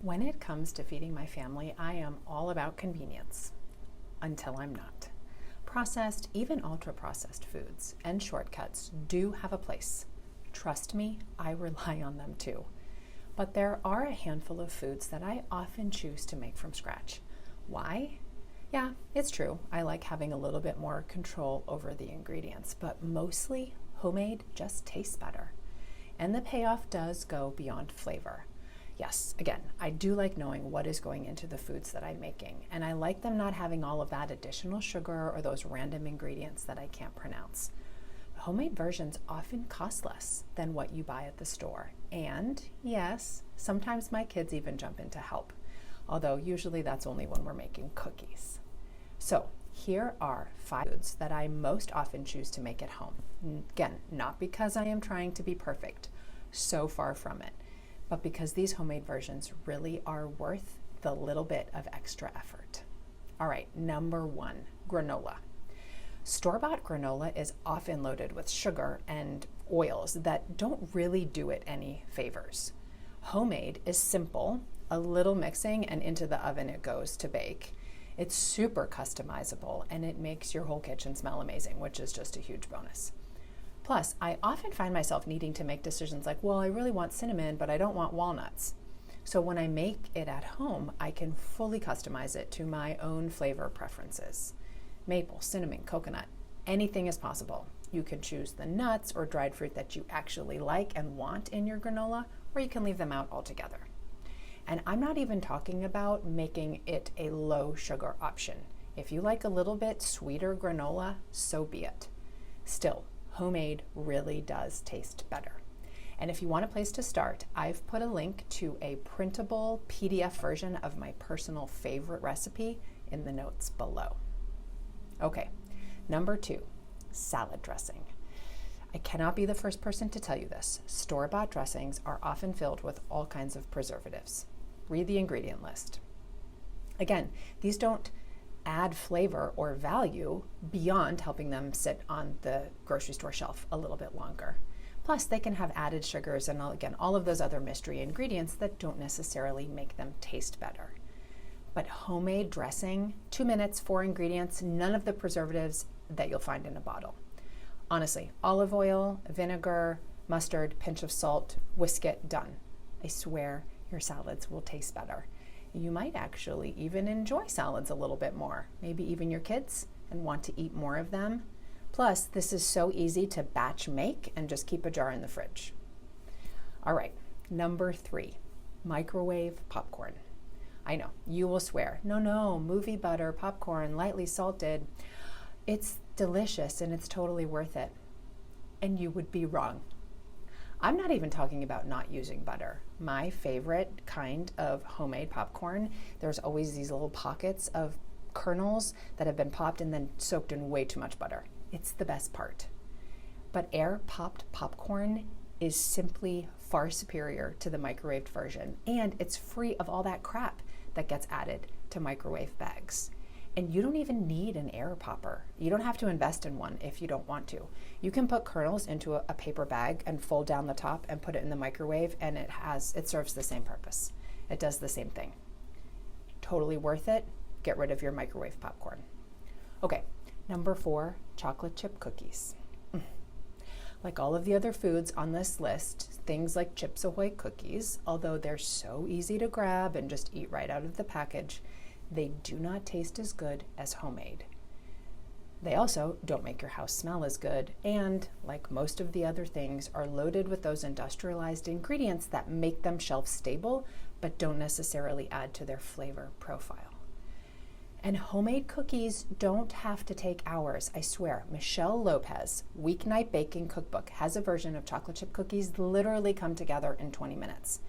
When it comes to feeding my family, I am all about convenience until I'm not. Processed, even ultra-processed foods and shortcuts do have a place. Trust me, I rely on them too. But there are a handful of foods that I often choose to make from scratch. Why? Yeah, it's true. I like having a little bit more control over the ingredients, but mostly homemade just tastes better. And the payoff does go beyond flavor. Yes, again, I do like knowing what is going into the foods that I'm making, and I like them not having all of that additional sugar or those random ingredients that I can't pronounce. Homemade versions often cost less than what you buy at the store. And yes, sometimes my kids even jump in to help, although usually that's only when we're making cookies. So here are 5 foods that I most often choose to make at home. Again, not because I am trying to be perfect, so far from it, but because these homemade versions really are worth the little bit of extra effort. All right, number 1, granola. Store-bought granola is often loaded with sugar and oils that don't really do it any favors. Homemade is simple, a little mixing, and into the oven it goes to bake. It's super customizable, and it makes your whole kitchen smell amazing, which is just a huge bonus. Plus, I often find myself needing to make decisions like, well, I really want cinnamon, but I don't want walnuts. So when I make it at home, I can fully customize it to my own flavor preferences. Maple, cinnamon, coconut, anything is possible. You can choose the nuts or dried fruit that you actually like and want in your granola, or you can leave them out altogether. And I'm not even talking about making it a low sugar option. If you like a little bit sweeter granola, so be it. Still, homemade really does taste better. And if you want a place to start, I've put a link to a printable PDF version of my personal favorite recipe in the notes below. Okay, number 2, salad dressing. I cannot be the first person to tell you this. Store-bought dressings are often filled with all kinds of preservatives. Read the ingredient list. Again, these don't add flavor or value beyond helping them sit on the grocery store shelf a little bit longer. Plus, they can have added sugars and again, all of those other mystery ingredients that don't necessarily make them taste better. But homemade dressing, 2 minutes, 4 ingredients, none of the preservatives that you'll find in a bottle. Honestly, olive oil, vinegar, mustard, pinch of salt, whisk it, done. I swear your salads will taste better. You might actually even enjoy salads a little bit more, maybe even your kids, and want to eat more of them. Plus, this is so easy to batch make and just keep a jar in the fridge. All right, number 3, microwave popcorn. I know, you will swear, no, movie butter, popcorn, lightly salted. It's delicious and it's totally worth it. And you would be wrong. I'm not even talking about not using butter. My favorite kind of homemade popcorn, there's always these little pockets of kernels that have been popped and then soaked in way too much butter. It's the best part. But air-popped popcorn is simply far superior to the microwaved version, and it's free of all that crap that gets added to microwave bags. And you don't even need an air popper. You don't have to invest in one if you don't want to. You can put kernels into a paper bag and fold down the top and put it in the microwave, and it serves the same purpose. It does the same thing. Totally worth it. Get rid of your microwave popcorn. Okay, number 4, chocolate chip cookies. Like all of the other foods on this list, things like Chips Ahoy cookies, although they're so easy to grab and just eat right out of the package, they do not taste as good as homemade. They also don't make your house smell as good, and like most of the other things, are loaded with those industrialized ingredients that make them shelf stable, but don't necessarily add to their flavor profile. And homemade cookies don't have to take hours, I swear. Michelle Lopez, Weeknight Baking Cookbook, has a version of chocolate chip cookies literally come together in 20 minutes.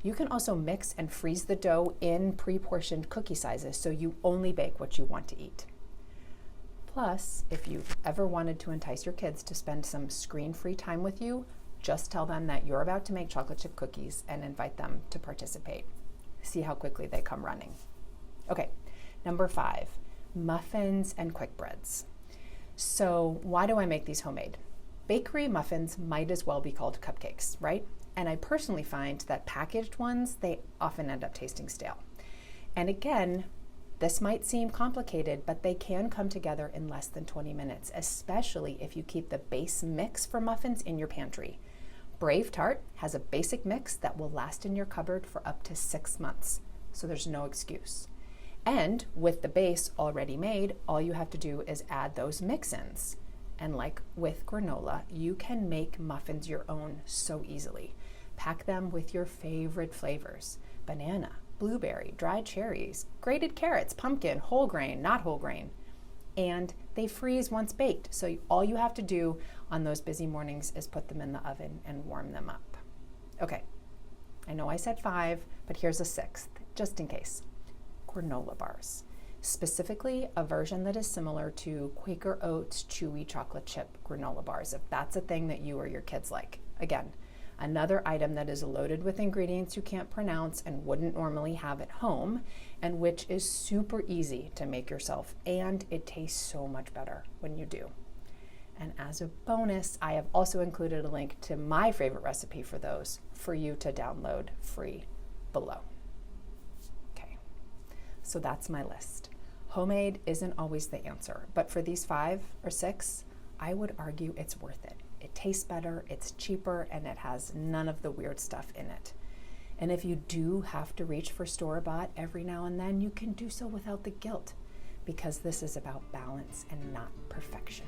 You can also mix and freeze the dough in pre-portioned cookie sizes so you only bake what you want to eat. Plus, if you've ever wanted to entice your kids to spend some screen-free time with you, just tell them that you're about to make chocolate chip cookies and invite them to participate. See how quickly they come running. Okay. Number 5, muffins and quick breads. So why do I make these homemade? Bakery muffins might as well be called cupcakes, right? And I personally find that packaged ones, they often end up tasting stale. And again, this might seem complicated, but they can come together in less than 20 minutes, especially if you keep the base mix for muffins in your pantry. Brave Tart has a basic mix that will last in your cupboard for up to 6 months, so there's no excuse. And with the base already made, all you have to do is add those mix-ins. And like with granola, you can make muffins your own so easily. Pack them with your favorite flavors: banana, blueberry, dried cherries, grated carrots, pumpkin, whole grain, not whole grain. And they freeze once baked, so all you have to do on those busy mornings is put them in the oven and warm them up. Okay, I know I said 5, but here's a 6th, just in case. Granola bars. Specifically, a version that is similar to Quaker Oats chewy chocolate chip granola bars, if that's a thing that you or your kids like. Again, another item that is loaded with ingredients you can't pronounce and wouldn't normally have at home, and which is super easy to make yourself, and it tastes so much better when you do. And as a bonus, I have also included a link to my favorite recipe for those for you to download free below. Okay, so that's my list. Homemade isn't always the answer, but for these 5 or 6, I would argue it's worth it. It tastes better, it's cheaper, and it has none of the weird stuff in it. And if you do have to reach for store-bought every now and then, you can do so without the guilt, because this is about balance and not perfection.